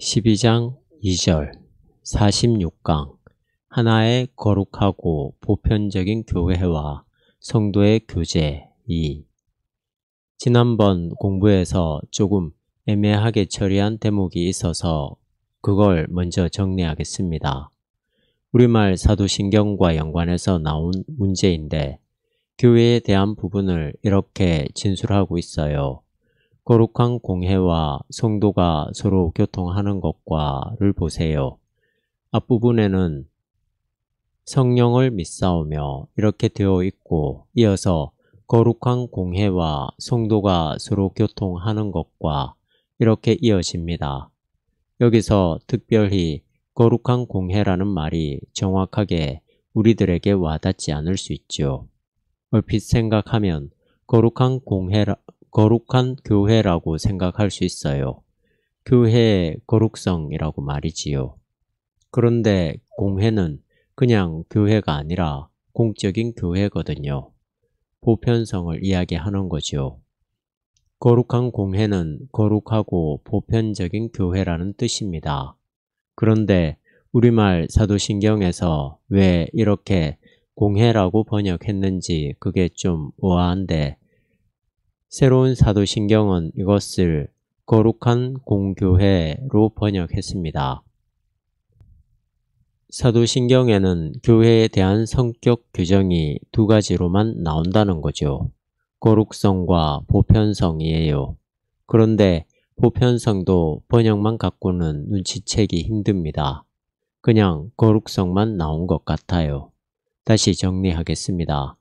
12장 2절 46강 하나의 거룩하고 보편적인 교회와 성도의 교제 2 지난번 공부에서 조금 애매하게 처리한 대목이 있어서 그걸 먼저 정리하겠습니다. 우리말 사도신경과 연관해서 나온 문제인데 교회에 대한 부분을 이렇게 진술하고 있어요. 거룩한 공회와 성도가 서로 교통하는 것과를 보세요. 앞부분에는 성령을 믿사오며 이렇게 되어 있고 이어서 거룩한 공회와 성도가 서로 교통하는 것과 이렇게 이어집니다. 여기서 특별히 거룩한 공회라는 말이 정확하게 우리들에게 와닿지 않을 수 있죠. 얼핏 생각하면 거룩한 교회라고 생각할 수 있어요. 교회의 거룩성이라고 말이지요. 그런데 공회는 그냥 교회가 아니라 공적인 교회거든요. 보편성을 이야기하는 거죠. 거룩한 공회는 거룩하고 보편적인 교회라는 뜻입니다. 그런데 우리말 사도신경에서 왜 이렇게 공회라고 번역했는지 그게 좀 의아한데 새로운 사도신경은 이것을 거룩한 공교회로 번역했습니다. 사도신경에는 교회에 대한 성격 규정이 두 가지로만 나온다는 거죠. 거룩성과 보편성이에요. 그런데 보편성도 번역만 갖고는 눈치채기 힘듭니다. 그냥 거룩성만 나온 것 같아요. 다시 정리하겠습니다.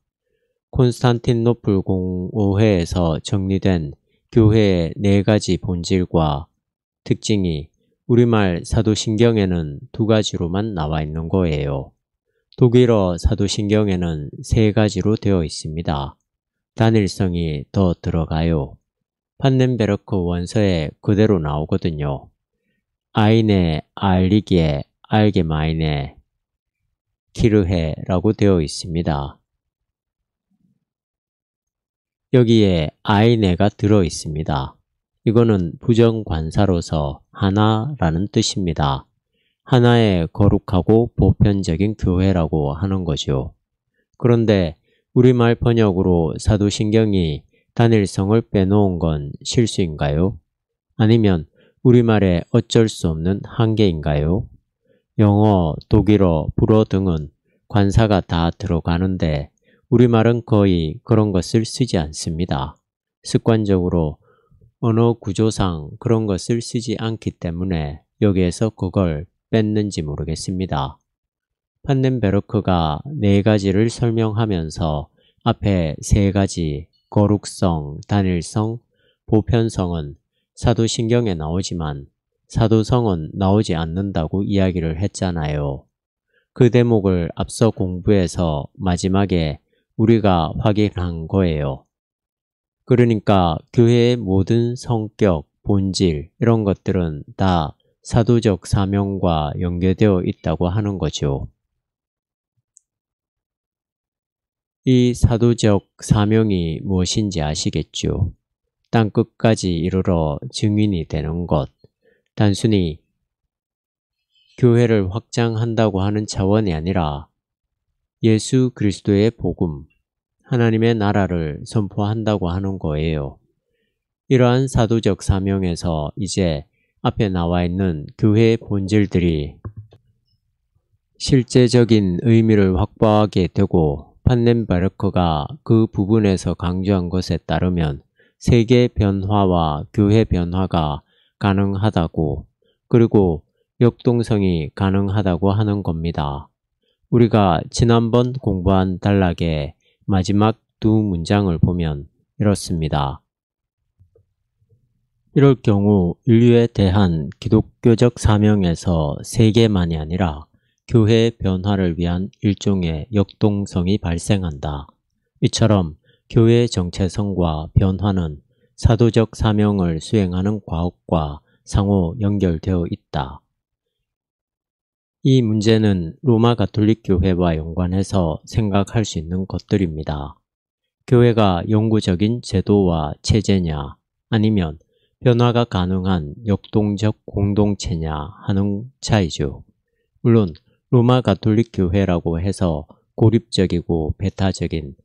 콘스탄티노플 공의회에서 정리된 교회의 4가지 본질과 특징이 우리말 사도신경에는 2가지로만 나와 있는 거예요. 독일어 사도신경에는 3가지로 되어 있습니다. 단일성이 더 들어가요. 판넨베르크 원서에 그대로 나오거든요. 아이네, 알리게, 알게마이네, 키르헤라고 되어 있습니다. 여기에 아이네가 들어 있습니다. 이거는 부정관사로서 하나라는 뜻입니다. 하나의 거룩하고 보편적인 교회라고 하는 거죠. 그런데 우리말 번역으로 사도신경이 단일성을 빼놓은 건 실수인가요? 아니면 우리말에 어쩔 수 없는 한계인가요? 영어, 독일어, 불어 등은 관사가 다 들어가는데 우리말은 거의 그런 것을 쓰지 않습니다. 습관적으로 언어 구조상 그런 것을 쓰지 않기 때문에 여기에서 그걸 뺐는지 모르겠습니다. 판넨베르크가 4가지를 설명하면서 앞에 3가지 거룩성, 단일성, 보편성은 사도신경에 나오지만 사도성은 나오지 않는다고 이야기를 했잖아요. 그 대목을 앞서 공부해서 마지막에 우리가 확인한 거예요. 그러니까 교회의 모든 성격, 본질 이런 것들은 다 사도적 사명과 연계되어 있다고 하는 거죠. 이 사도적 사명이 무엇인지 아시겠죠? 땅끝까지 이르러 증인이 되는 것, 단순히 교회를 확장한다고 하는 차원이 아니라 예수 그리스도의 복음, 하나님의 나라를 선포한다고 하는 거예요. 이러한 사도적 사명에서 이제 앞에 나와 있는 교회의 본질들이 실제적인 의미를 확보하게 되고 판넨베르크가 그 부분에서 강조한 것에 따르면 세계 변화와 교회 변화가 가능하다고 그리고 역동성이 가능하다고 하는 겁니다. 우리가 지난번 공부한 단락의 마지막 2 문장을 보면 이렇습니다. 이럴 경우 인류에 대한 기독교적 사명에서 세계만이 아니라 교회의 변화를 위한 일종의 역동성이 발생한다. 이처럼 교회의 정체성과 변화는 사도적 사명을 수행하는 과업과 상호 연결되어 있다. 이 문제는 로마 가톨릭 교회와 연관해서 생각할 수 있는 것들입니다. 교회가 영구적인 제도와 체제냐 아니면 변화가 가능한 역동적 공동체냐 하는 차이죠. 물론 로마 가톨릭 교회라고 해서 고립적이고 배타적인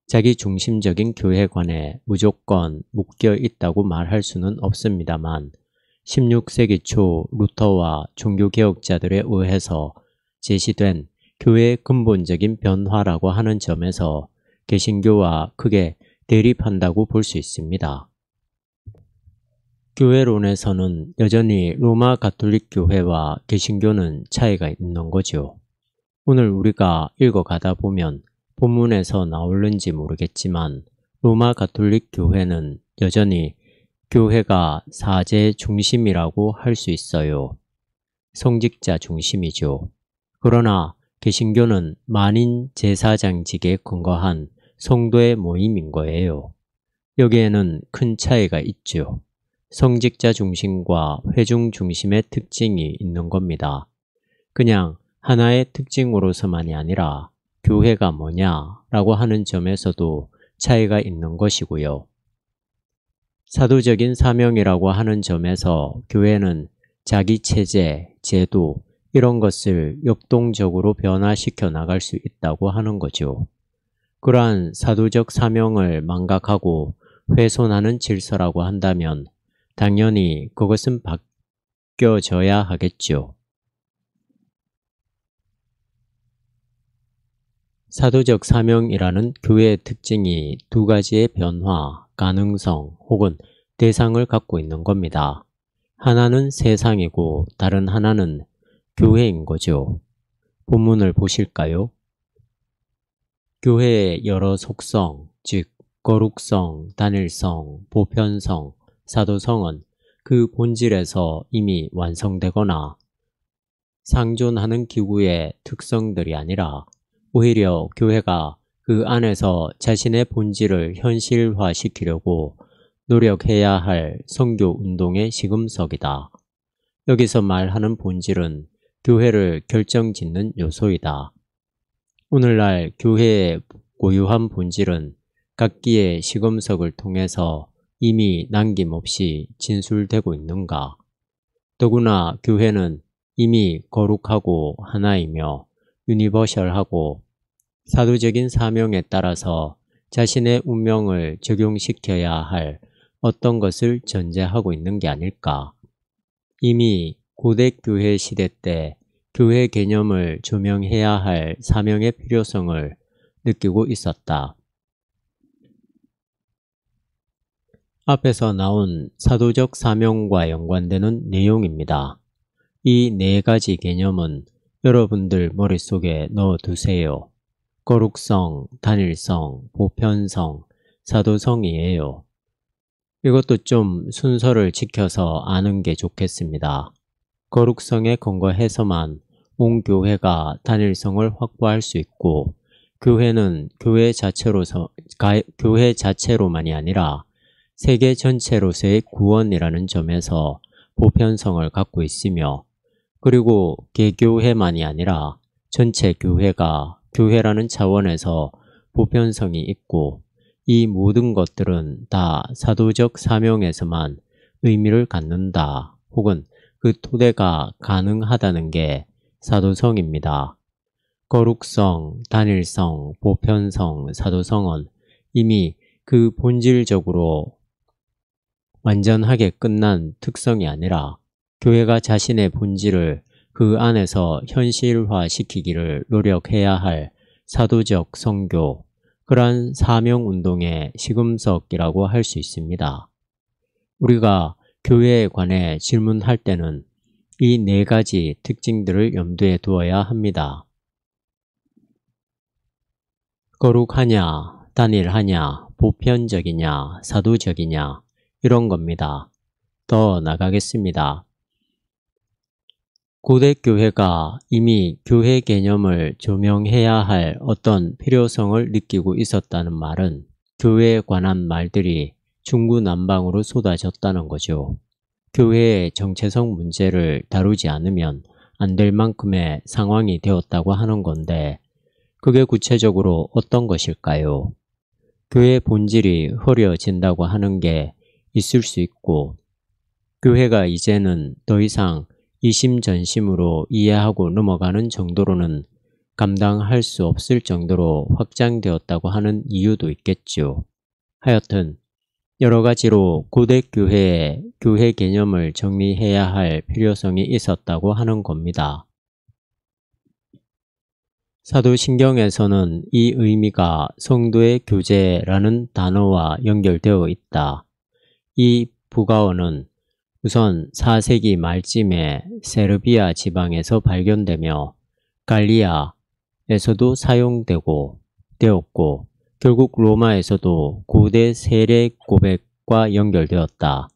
자기 중심적인 교회관에 무조건 묶여 있다고 말할 수는 없습니다만 16세기 초 루터와 종교개혁자들에 의해서 제시된 교회의 근본적인 변화라고 하는 점에서 개신교와 크게 대립한다고 볼 수 있습니다. 교회론에서는 여전히 로마 가톨릭 교회와 개신교는 차이가 있는 거죠. 오늘 우리가 읽어가다 보면 본문에서 나올는지 모르겠지만 로마 가톨릭 교회는 여전히 교회가 사제 중심이라고 할 수 있어요. 성직자 중심이죠. 그러나 개신교는 만인 제사장직에 근거한 성도의 모임인 거예요. 여기에는 큰 차이가 있죠. 성직자 중심과 회중 중심의 특징이 있는 겁니다. 그냥 하나의 특징으로서만이 아니라 교회가 뭐냐라고 하는 점에서도 차이가 있는 것이고요. 사도적인 사명이라고 하는 점에서 교회는 자기 체제, 제도 이런 것을 역동적으로 변화시켜 나갈 수 있다고 하는 거죠. 그러한 사도적 사명을 망각하고 훼손하는 질서라고 한다면 당연히 그것은 바뀌어져야 하겠죠. 사도적 사명이라는 교회의 특징이 두 가지의 변화, 가능성 혹은 대상을 갖고 있는 겁니다. 하나는 세상이고 다른 하나는 교회인 거죠. 본문을 보실까요? 교회의 여러 속성, 즉 거룩성, 단일성, 보편성, 사도성은 그 본질에서 이미 완성되거나 상존하는 기구의 특성들이 아니라 오히려 교회가 그 안에서 자신의 본질을 현실화시키려고 노력해야 할 선교 운동의 시금석이다. 여기서 말하는 본질은 교회를 결정짓는 요소이다. 오늘날 교회의 고유한 본질은 각기의 시금석을 통해서 이미 남김없이 진술되고 있는가? 더구나 교회는 이미 거룩하고 하나이며 유니버셜하고 사도적인 사명에 따라서 자신의 운명을 적용시켜야 할 어떤 것을 전제하고 있는 게 아닐까? 이미 고대 교회 시대 때 교회 개념을 조명해야 할 사명의 필요성을 느끼고 있었다. 앞에서 나온 사도적 사명과 연관되는 내용입니다. 이 네 가지 개념은 여러분들 머릿속에 넣어두세요. 거룩성, 단일성, 보편성, 사도성이에요. 이것도 좀 순서를 지켜서 아는 게 좋겠습니다. 거룩성에 근거해서만 온 교회가 단일성을 확보할 수 있고 교회는 교회 자체로만이 아니라 세계 전체로서의 구원이라는 점에서 보편성을 갖고 있으며 그리고 개교회만이 아니라 전체 교회가 교회라는 차원에서 보편성이 있고 이 모든 것들은 다 사도적 사명에서만 의미를 갖는다 혹은 그 토대가 가능하다는 게 사도성입니다. 거룩성, 단일성, 보편성, 사도성은 이미 그 본질적으로 완전하게 끝난 특성이 아니라 교회가 자신의 본질을 그 안에서 현실화시키기를 노력해야 할 사도적 선교, 그러한 사명운동의 시금석이라고 할 수 있습니다. 우리가 교회에 관해 질문할 때는 이 네 가지 특징들을 염두에 두어야 합니다. 거룩하냐, 단일하냐, 보편적이냐, 사도적이냐 이런 겁니다. 더 나가겠습니다. 고대 교회가 이미 교회 개념을 조명해야 할 어떤 필요성을 느끼고 있었다는 말은 교회에 관한 말들이 중구난방으로 쏟아졌다는 거죠. 교회의 정체성 문제를 다루지 않으면 안 될 만큼의 상황이 되었다고 하는 건데 그게 구체적으로 어떤 것일까요? 교회의 본질이 흐려진다고 하는 게 있을 수 있고 교회가 이제는 더 이상 이심전심으로 이해하고 넘어가는 정도로는 감당할 수 없을 정도로 확장되었다고 하는 이유도 있겠죠. 하여튼 여러 가지로 고대 교회의 교회 개념을 정리해야 할 필요성이 있었다고 하는 겁니다. 사도신경에서는 이 의미가 성도의 교제라는 단어와 연결되어 있다. 이 부가어는 우선 4세기 말쯤에 세르비아 지방에서 발견되며 갈리아에서도 되었고 결국 로마에서도 고대 세례 고백과 연결되었다.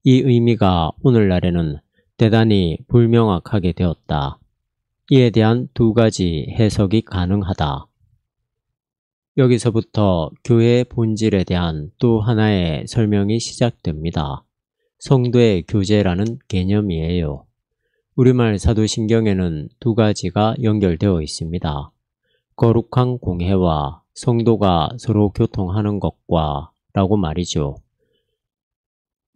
이 의미가 오늘날에는 대단히 불명확하게 되었다. 이에 대한 두 가지 해석이 가능하다. 여기서부터 교회의 본질에 대한 또 하나의 설명이 시작됩니다. 성도의 교제라는 개념이에요. 우리말 사도신경에는 두 가지가 연결되어 있습니다. 거룩한 공회와 성도가 서로 교통하는 것과 라고 말이죠.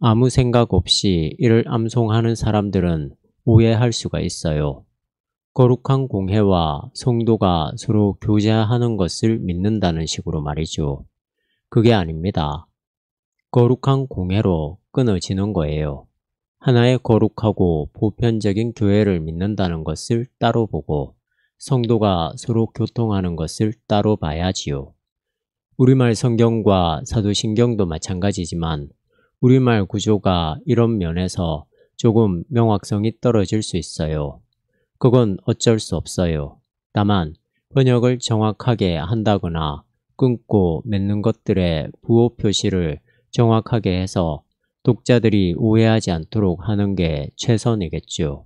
아무 생각 없이 이를 암송하는 사람들은 오해할 수가 있어요. 거룩한 공회와 성도가 서로 교제하는 것을 믿는다는 식으로 말이죠. 그게 아닙니다. 거룩한 공회로 끊어지는 거예요. 하나의 거룩하고 보편적인 교회를 믿는다는 것을 따로 보고 성도가 서로 교통하는 것을 따로 봐야지요. 우리말 성경과 사도신경도 마찬가지지만 우리말 구조가 이런 면에서 조금 명확성이 떨어질 수 있어요. 그건 어쩔 수 없어요. 다만 번역을 정확하게 한다거나 끊고 맺는 것들의 부호 표시를 정확하게 해서 독자들이 오해하지 않도록 하는 게 최선이겠죠.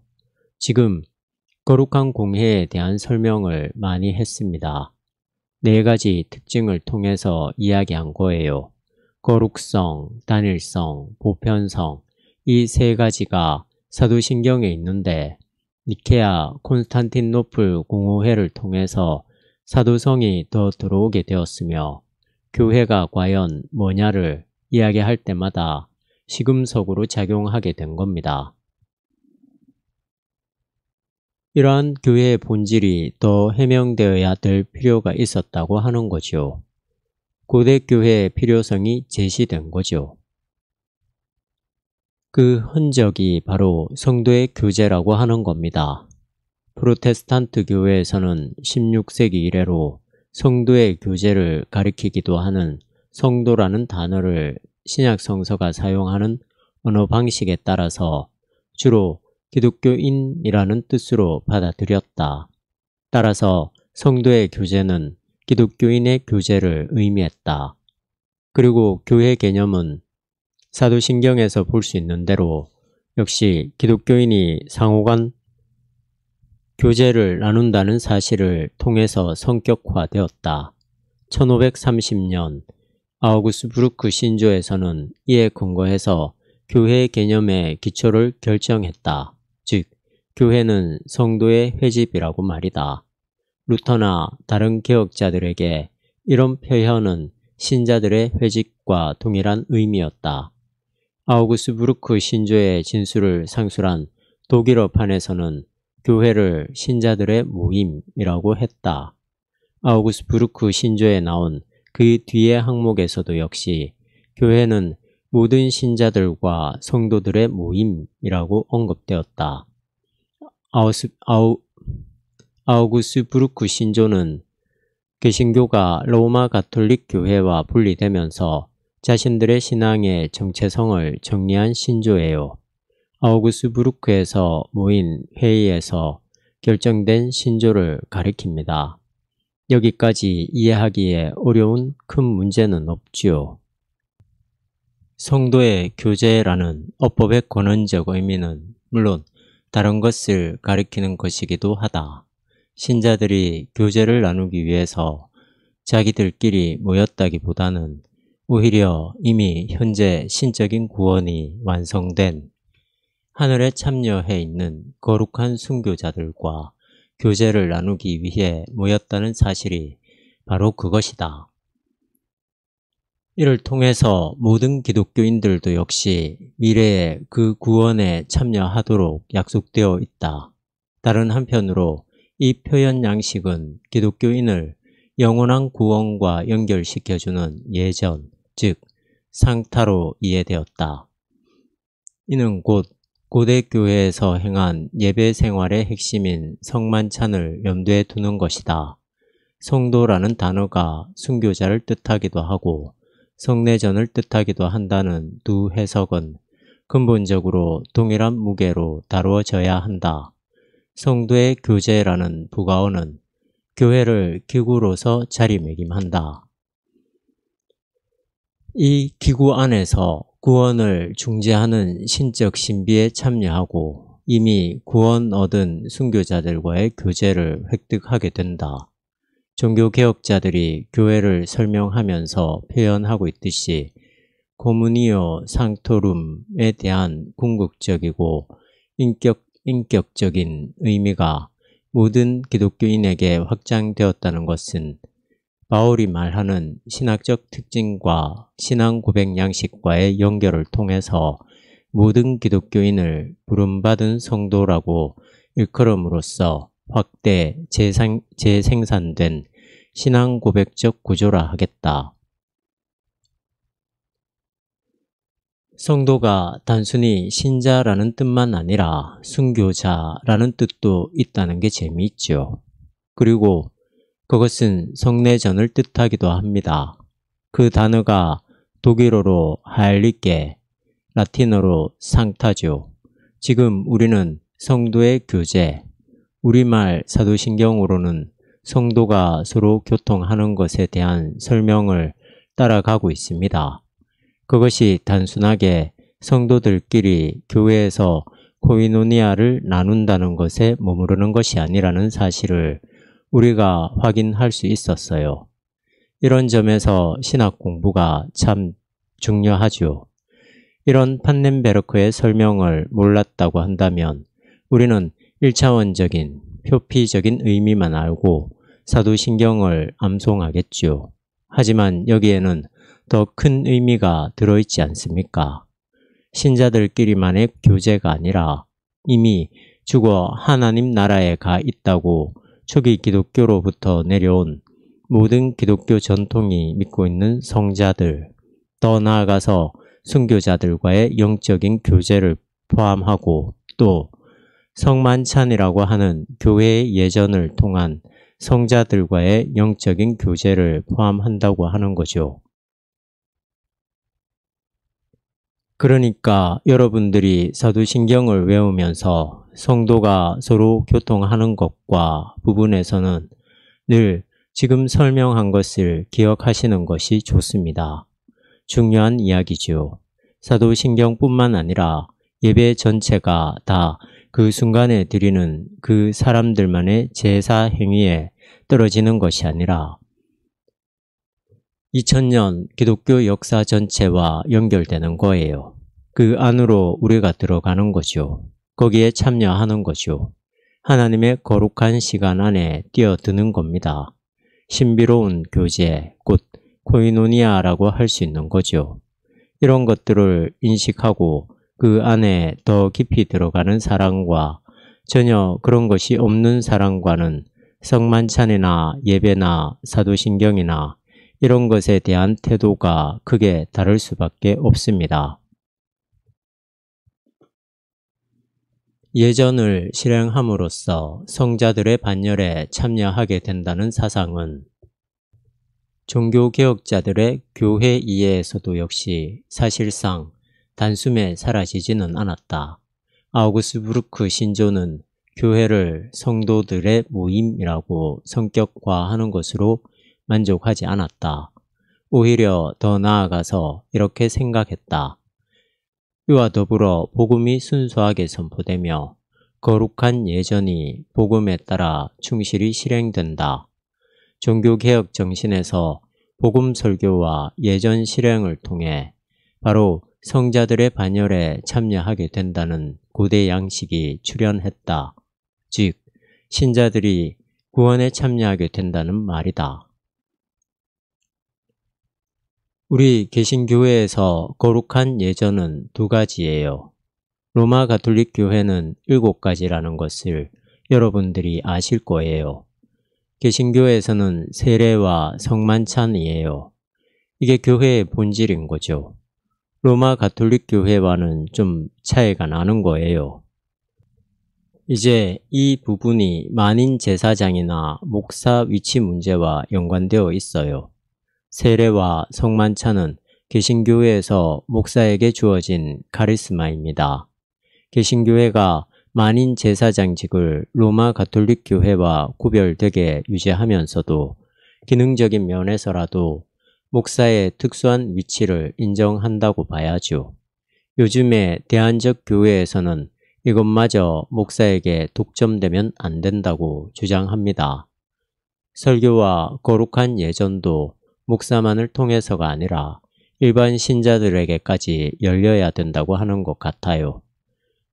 지금 거룩한 공회에 대한 설명을 많이 했습니다. 네 가지 특징을 통해서 이야기한 거예요. 거룩성, 단일성, 보편성, 이 세 가지가 사도신경에 있는데 니케아 콘스탄틴노플 공호회를 통해서 사도성이 더 들어오게 되었으며 교회가 과연 뭐냐를 이야기할 때마다 시금석으로 작용하게 된 겁니다. 이러한 교회의 본질이 더 해명되어야 될 필요가 있었다고 하는 거죠. 고대 교회의 필요성이 제시된 거죠. 그 흔적이 바로 성도의 교제라고 하는 겁니다. 프로테스탄트 교회에서는 16세기 이래로 성도의 교제를 가리키기도 하는 성도라는 단어를 신약 성서가 사용하는 언어 방식에 따라서 주로 기독교인이라는 뜻으로 받아들였다. 따라서 성도의 교제는 기독교인의 교제를 의미했다. 그리고 교회 개념은 사도신경에서 볼 수 있는 대로 역시 기독교인이 상호간 교제를 나눈다는 사실을 통해서 성격화되었다. 1530년 아우구스부르크 신조에서는 이에 근거해서 교회 개념의 기초를 결정했다. 즉, 교회는 성도의 회집이라고 말이다. 루터나 다른 개혁자들에게 이런 표현은 신자들의 회집과 동일한 의미였다. 아우구스부르크 신조의 진술을 상술한 독일어판에서는 교회를 신자들의 모임이라고 했다. 아우구스부르크 신조에 나온 그 뒤의 항목에서도 역시 교회는 모든 신자들과 성도들의 모임이라고 언급되었다. 아우구스부르크 신조는 개신교가 로마 가톨릭 교회와 분리되면서 자신들의 신앙의 정체성을 정리한 신조예요. 아우구스부르크에서 모인 회의에서 결정된 신조를 가리킵니다. 여기까지 이해하기에 어려운 큰 문제는 없지요. 성도의 교제라는 어법의 권원적 의미는 물론 다른 것을 가리키는 것이기도 하다. 신자들이 교제를 나누기 위해서 자기들끼리 모였다기보다는 오히려 이미 현재 신적인 구원이 완성된 하늘에 참여해 있는 거룩한 순교자들과 교제를 나누기 위해 모였다는 사실이 바로 그것이다. 이를 통해서 모든 기독교인들도 역시 미래에 그 구원에 참여하도록 약속되어 있다. 다른 한편으로 이 표현 양식은 기독교인을 영원한 구원과 연결시켜주는 예전, 즉 상타로 이해되었다. 이는 곧 고대 교회에서 행한 예배 생활의 핵심인 성만찬을 염두에 두는 것이다. 성도라는 단어가 순교자를 뜻하기도 하고 성례전을 뜻하기도 한다는 두 해석은 근본적으로 동일한 무게로 다루어져야 한다. 성도의 교제라는 부가어는 교회를 기구로서 자리매김한다. 이 기구 안에서 구원을 중재하는 신적 신비에 참여하고 이미 구원 얻은 순교자들과의 교제를 획득하게 된다. 종교개혁자들이 교회를 설명하면서 표현하고 있듯이 코무니오 상토룸에 대한 궁극적이고 인격적인 의미가 모든 기독교인에게 확장되었다는 것은 바울이 말하는 신학적 특징과 신앙 고백 양식과의 연결을 통해서 모든 기독교인을 부름받은 성도라고 일컬음으로써 확대, 재생산된 신앙 고백적 구조라 하겠다. 성도가 단순히 신자라는 뜻만 아니라 순교자라는 뜻도 있다는 게 재미있죠. 그리고 그것은 성례전을 뜻하기도 합니다. 그 단어가 독일어로 하일리게, 라틴어로 상타죠. 지금 우리는 성도의 교제, 우리말 사도신경으로는 성도가 서로 교통하는 것에 대한 설명을 따라가고 있습니다. 그것이 단순하게 성도들끼리 교회에서 코이노니아를 나눈다는 것에 머무르는 것이 아니라는 사실을 우리가 확인할 수 있었어요. 이런 점에서 신학 공부가 참 중요하죠. 이런 판넨베르크의 설명을 몰랐다고 한다면 우리는 1차원적인 표피적인 의미만 알고 사도신경을 암송하겠죠. 하지만 여기에는 더 큰 의미가 들어있지 않습니까? 신자들끼리만의 교제가 아니라 이미 죽어 하나님 나라에 가 있다고 초기 기독교로부터 내려온 모든 기독교 전통이 믿고 있는 성자들, 더 나아가서 순교자들과의 영적인 교제를 포함하고 또 성만찬이라고 하는 교회의 예전을 통한 성자들과의 영적인 교제를 포함한다고 하는 거죠. 그러니까 여러분들이 사도신경을 외우면서 성도가 서로 교통하는 것과 부분에서는 늘 지금 설명한 것을 기억하시는 것이 좋습니다. 중요한 이야기죠. 사도신경뿐만 아니라 예배 전체가 다 그 순간에 드리는 그 사람들만의 제사 행위에 떨어지는 것이 아니라 2000년 기독교 역사 전체와 연결되는 거예요. 그 안으로 우리가 들어가는 거죠. 거기에 참여하는 거죠. 하나님의 거룩한 시간 안에 뛰어드는 겁니다. 신비로운 교제, 곧 코이노니아라고 할 수 있는 거죠. 이런 것들을 인식하고 그 안에 더 깊이 들어가는 사람과 전혀 그런 것이 없는 사람과는 성만찬이나 예배나 사도신경이나 이런 것에 대한 태도가 크게 다를 수밖에 없습니다. 예전을 실행함으로써 성자들의 반열에 참여하게 된다는 사상은 종교개혁자들의 교회 이해에서도 역시 사실상 단숨에 사라지지는 않았다. 아우구스부르크 신조는 교회를 성도들의 모임이라고 성격화하는 것으로 만족하지 않았다. 오히려 더 나아가서 이렇게 생각했다. 이와 더불어 복음이 순수하게 선포되며 거룩한 예전이 복음에 따라 충실히 실행된다. 종교개혁 정신에서 복음 설교와 예전 실행을 통해 바로 성자들의 반열에 참여하게 된다는 고대 양식이 출현했다. 즉, 신자들이 구원에 참여하게 된다는 말이다. 우리 개신교회에서 거룩한 예전은 두 가지예요. 로마 가톨릭 교회는 7가지라는 것을 여러분들이 아실 거예요. 개신교회에서는 세례와 성만찬이에요. 이게 교회의 본질인 거죠. 로마 가톨릭 교회와는 좀 차이가 나는 거예요. 이제 이 부분이 만인 제사장이나 목사 위치 문제와 연관되어 있어요. 세례와 성만찬은 개신교회에서 목사에게 주어진 카리스마입니다. 개신교회가 만인 제사장직을 로마 가톨릭 교회와 구별되게 유지하면서도 기능적인 면에서라도 목사의 특수한 위치를 인정한다고 봐야죠. 요즘의 대안적 교회에서는 이것마저 목사에게 독점되면 안 된다고 주장합니다. 설교와 거룩한 예전도 목사만을 통해서가 아니라 일반 신자들에게까지 열려야 된다고 하는 것 같아요.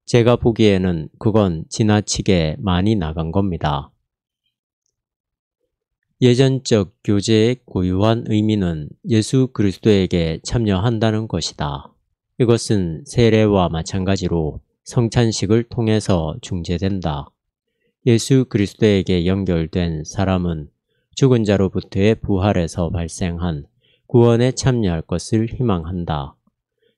제가 보기에는 그건 지나치게 많이 나간 겁니다. 예전적 교제의 고유한 의미는 예수 그리스도에게 참여한다는 것이다. 이것은 세례와 마찬가지로 성찬식을 통해서 중재된다. 예수 그리스도에게 연결된 사람은 죽은 자로부터의 부활에서 발생한 구원에 참여할 것을 희망한다.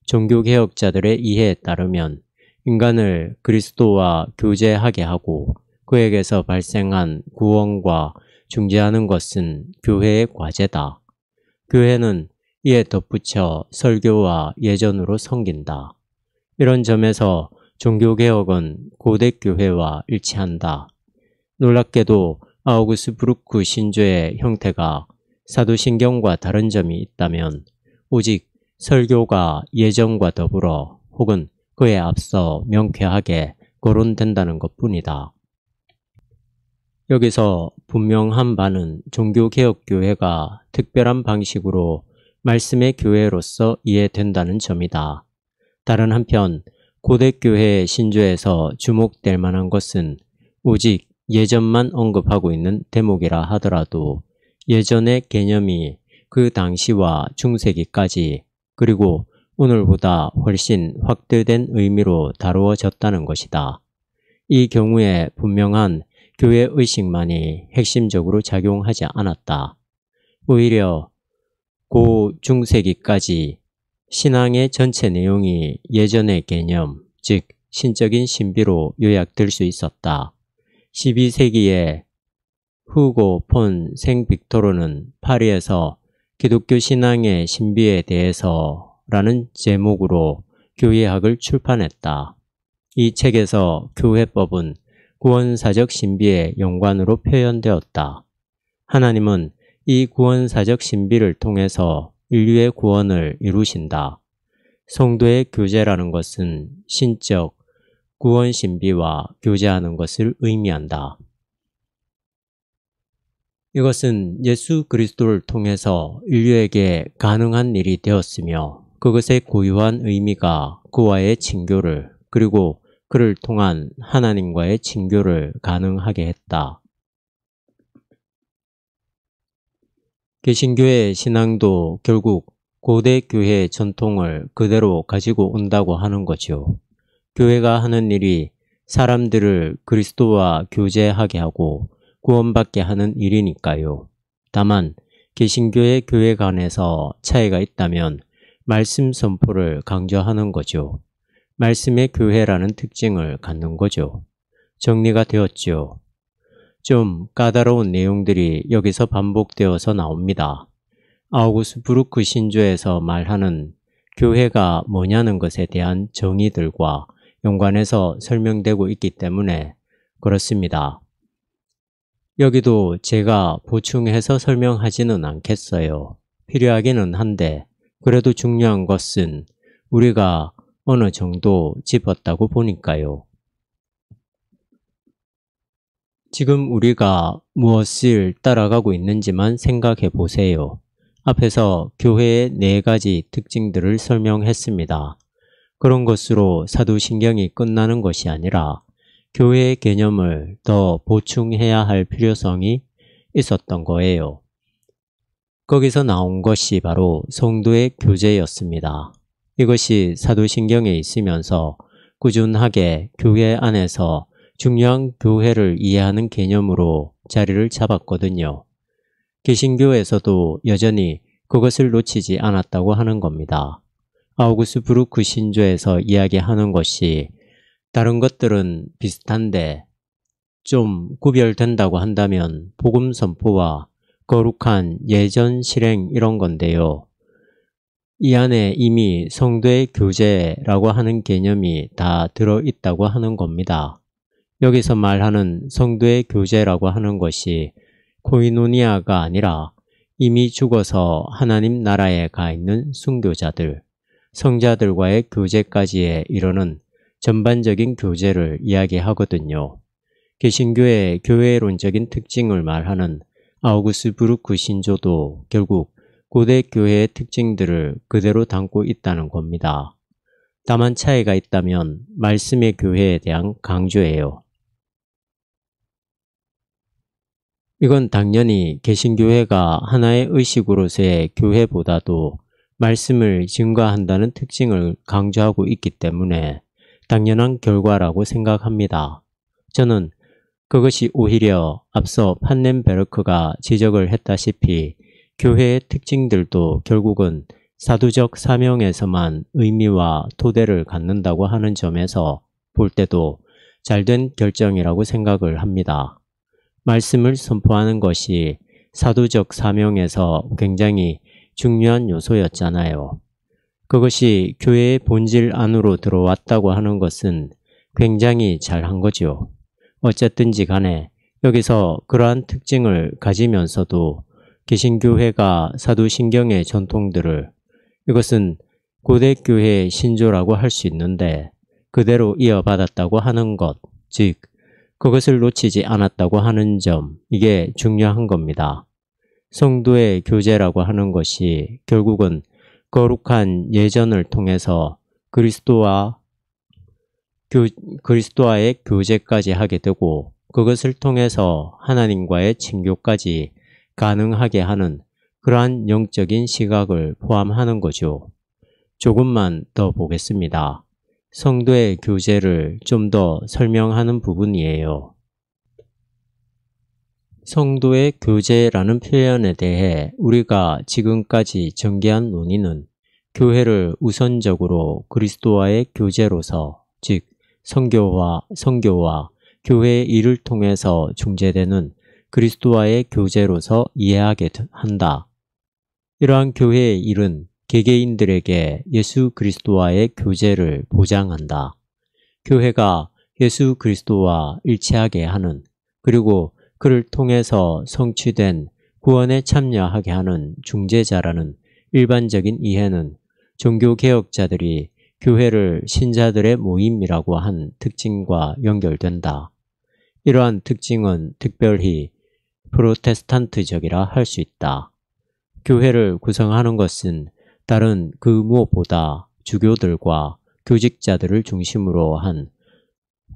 종교개혁자들의 이해에 따르면 인간을 그리스도와 교제하게 하고 그에게서 발생한 구원과 중재하는 것은 교회의 과제다. 교회는 이에 덧붙여 설교와 예전으로 섬긴다. 이런 점에서 종교개혁은 고대 교회와 일치한다. 놀랍게도 아우구스부르크 신조의 형태가 사도신경과 다른 점이 있다면 오직 설교가 예전과 더불어 혹은 그에 앞서 명쾌하게 거론된다는 것뿐이다. 여기서 분명한 바는 종교개혁교회가 특별한 방식으로 말씀의 교회로서 이해된다는 점이다. 다른 한편 고대교회의 신조에서 주목될 만한 것은 오직 예전만 언급하고 있는 대목이라 하더라도 예전의 개념이 그 당시와 중세기까지 그리고 오늘보다 훨씬 확대된 의미로 다루어졌다는 것이다. 이 경우에 분명한 교회 의식만이 핵심적으로 작용하지 않았다. 오히려 고 중세기까지 신앙의 전체 내용이 예전의 개념, 즉 신적인 신비로 요약될 수 있었다. 12세기에 후고 폰 생빅토르는 파리에서 기독교 신앙의 신비에 대해서 라는 제목으로 교회학을 출판했다. 이 책에서 교회법은 구원사적 신비의 연관으로 표현되었다. 하나님은 이 구원사적 신비를 통해서 인류의 구원을 이루신다. 성도의 교제라는 것은 신적 구원 신비와 교제하는 것을 의미한다. 이것은 예수 그리스도를 통해서 인류에게 가능한 일이 되었으며 그것의 고유한 의미가 그와의 친교를 그리고 그를 통한 하나님과의 친교를 가능하게 했다. 개신교의 신앙도 결국 고대 교회의 전통을 그대로 가지고 온다고 하는 거죠. 교회가 하는 일이 사람들을 그리스도와 교제하게 하고 구원받게 하는 일이니까요. 다만 개신교의 교회 간에서 차이가 있다면 말씀 선포를 강조하는 거죠. 말씀의 교회라는 특징을 갖는 거죠. 정리가 되었죠. 좀 까다로운 내용들이 여기서 반복되어서 나옵니다. 아우구스부르크 신조에서 말하는 교회가 뭐냐는 것에 대한 정의들과 연관해서 설명되고 있기 때문에 그렇습니다. 여기도 제가 보충해서 설명하지는 않겠어요. 필요하기는 한데 그래도 중요한 것은 우리가 어느 정도 짚었다고 보니까요. 지금 우리가 무엇을 따라가고 있는지만 생각해 보세요. 앞에서 교회의 4가지 특징들을 설명했습니다. 그런 것으로 사도신경이 끝나는 것이 아니라 교회의 개념을 더 보충해야 할 필요성이 있었던 거예요. 거기서 나온 것이 바로 성도의 교제였습니다. 이것이 사도신경에 있으면서 꾸준하게 교회 안에서 중요한 교회를 이해하는 개념으로 자리를 잡았거든요. 개신교에서도 여전히 그것을 놓치지 않았다고 하는 겁니다. 아우구스부르크 신조에서 이야기하는 것이 다른 것들은 비슷한데 좀 구별된다고 한다면 복음 선포와 거룩한 예전 실행 이런 건데요. 이 안에 이미 성도의 교제라고 하는 개념이 다 들어있다고 하는 겁니다. 여기서 말하는 성도의 교제라고 하는 것이 코이노니아가 아니라 이미 죽어서 하나님 나라에 가 있는 순교자들, 성자들과의 교제까지에 이르는 전반적인 교제를 이야기하거든요. 개신교의 교회론적인 특징을 말하는 아우구스부르크 신조도 결국 고대 교회의 특징들을 그대로 담고 있다는 겁니다. 다만 차이가 있다면 말씀의 교회에 대한 강조예요. 이건 당연히 개신교회가 하나의 의식으로서의 교회보다도 말씀을 증거한다는 특징을 강조하고 있기 때문에 당연한 결과라고 생각합니다. 저는 그것이 오히려 앞서 판넨베르크가 지적을 했다시피 교회의 특징들도 결국은 사도적 사명에서만 의미와 토대를 갖는다고 하는 점에서 볼 때도 잘된 결정이라고 생각을 합니다. 말씀을 선포하는 것이 사도적 사명에서 굉장히 중요한 요소였잖아요. 그것이 교회의 본질 안으로 들어왔다고 하는 것은 굉장히 잘한 거죠. 어쨌든지 간에 여기서 그러한 특징을 가지면서도 개신교회가 사도신경의 전통들을 이것은 고대 교회의 신조라고 할 수 있는데 그대로 이어받았다고 하는 것, 즉 그것을 놓치지 않았다고 하는 점, 이게 중요한 겁니다. 성도의 교제라고 하는 것이 결국은 거룩한 예전을 통해서 그리스도와의 교제까지 하게 되고 그것을 통해서 하나님과의 친교까지 가능하게 하는 그러한 영적인 시각을 포함하는 거죠. 조금만 더 보겠습니다. 성도의 교제를 좀 더 설명하는 부분이에요. 성도의 교제라는 표현에 대해 우리가 지금까지 전개한 논의는 교회를 우선적으로 그리스도와의 교제로서, 즉 성교와 교회의 일을 통해서 중재되는 그리스도와의 교제로서 이해하게 한다. 이러한 교회의 일은 개개인들에게 예수 그리스도와의 교제를 보장한다. 교회가 예수 그리스도와 일치하게 하는, 그리고 그를 통해서 성취된 구원에 참여하게 하는 중재자라는 일반적인 이해는 종교개혁자들이 교회를 신자들의 모임이라고 한 특징과 연결된다. 이러한 특징은 특별히 프로테스탄트적이라 할 수 있다. 교회를 구성하는 것은 다른 그 무엇보다 주교들과 교직자들을 중심으로 한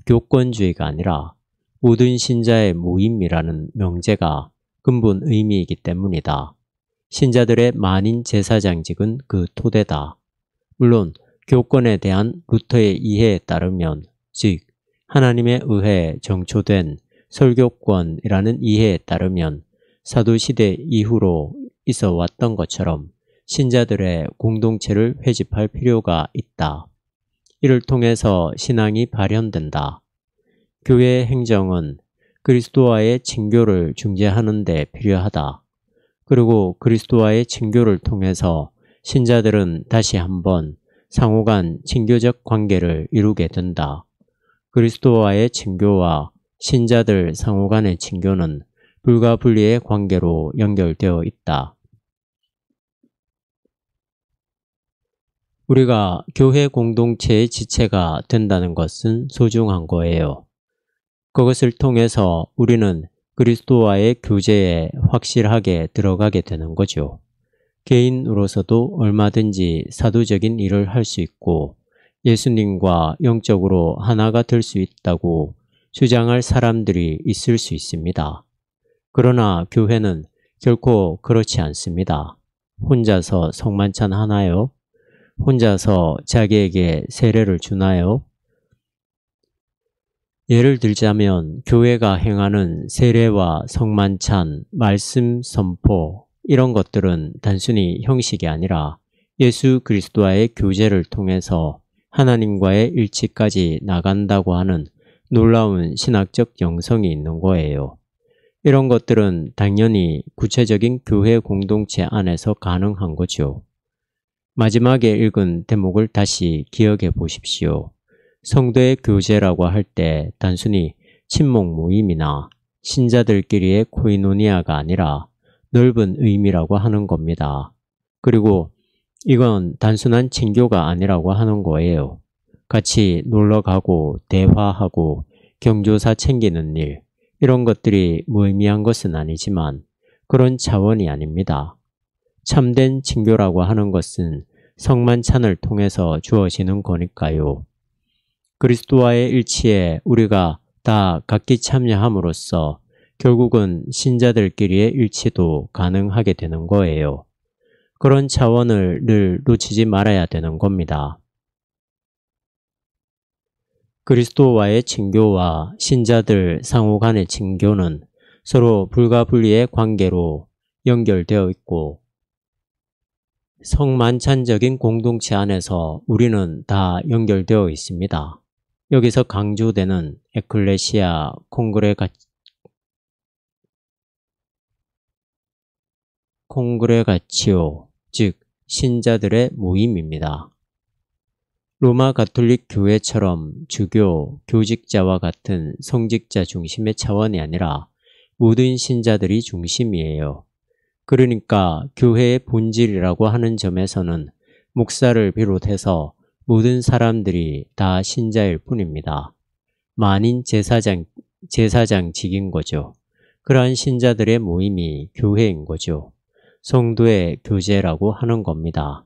교권주의가 아니라 모든 신자의 모임이라는 명제가 근본 의미이기 때문이다. 신자들의 만인 제사장직은 그 토대다. 물론 교권에 대한 루터의 이해에 따르면, 즉 하나님에 의해 정초된 설교권이라는 이해에 따르면 사도시대 이후로 있어 왔던 것처럼 신자들의 공동체를 회집할 필요가 있다. 이를 통해서 신앙이 발현된다. 교회의 행정은 그리스도와의 친교를 중재하는 데 필요하다. 그리고 그리스도와의 친교를 통해서 신자들은 다시 한번 상호간 친교적 관계를 이루게 된다. 그리스도와의 친교와 신자들 상호간의 친교는 불가분리의 관계로 연결되어 있다. 우리가 교회 공동체의 지체가 된다는 것은 소중한 거예요. 그것을 통해서 우리는 그리스도와의 교제에 확실하게 들어가게 되는 거죠. 개인으로서도 얼마든지 사도적인 일을 할 수 있고 예수님과 영적으로 하나가 될 수 있다고 주장할 사람들이 있을 수 있습니다. 그러나 교회는 결코 그렇지 않습니다. 혼자서 성만찬 하나요? 혼자서 자기에게 세례를 주나요? 예를 들자면 교회가 행하는 세례와 성만찬, 말씀 선포 이런 것들은 단순히 형식이 아니라 예수 그리스도와의 교제를 통해서 하나님과의 일치까지 나간다고 하는 놀라운 신학적 영성이 있는 거예요. 이런 것들은 당연히 구체적인 교회 공동체 안에서 가능한 거죠. 마지막에 읽은 대목을 다시 기억해 보십시오. 성도의 교제라고 할 때 단순히 친목 모임이나 신자들끼리의 코이노니아가 아니라 넓은 의미라고 하는 겁니다. 그리고 이건 단순한 친교가 아니라고 하는 거예요. 같이 놀러가고 대화하고 경조사 챙기는 일, 이런 것들이 무의미한 것은 아니지만 그런 차원이 아닙니다. 참된 친교라고 하는 것은 성만찬을 통해서 주어지는 거니까요. 그리스도와의 일치에 우리가 다 각기 참여함으로써 결국은 신자들끼리의 일치도 가능하게 되는 거예요. 그런 차원을 늘 놓치지 말아야 되는 겁니다. 그리스도와의 친교와 신자들 상호 간의 친교는 서로 불가분리의 관계로 연결되어 있고 성만찬적인 공동체 안에서 우리는 다 연결되어 있습니다. 여기서 강조되는 에클레시아 콩그레가치오, 즉 신자들의 모임입니다. 로마 가톨릭 교회처럼 주교, 교직자와 같은 성직자 중심의 차원이 아니라 모든 신자들이 중심이에요. 그러니까 교회의 본질이라고 하는 점에서는 목사를 비롯해서 모든 사람들이 다 신자일 뿐입니다. 만인 제사장직인 거죠. 그러한 신자들의 모임이 교회인 거죠. 성도의 교제라고 하는 겁니다.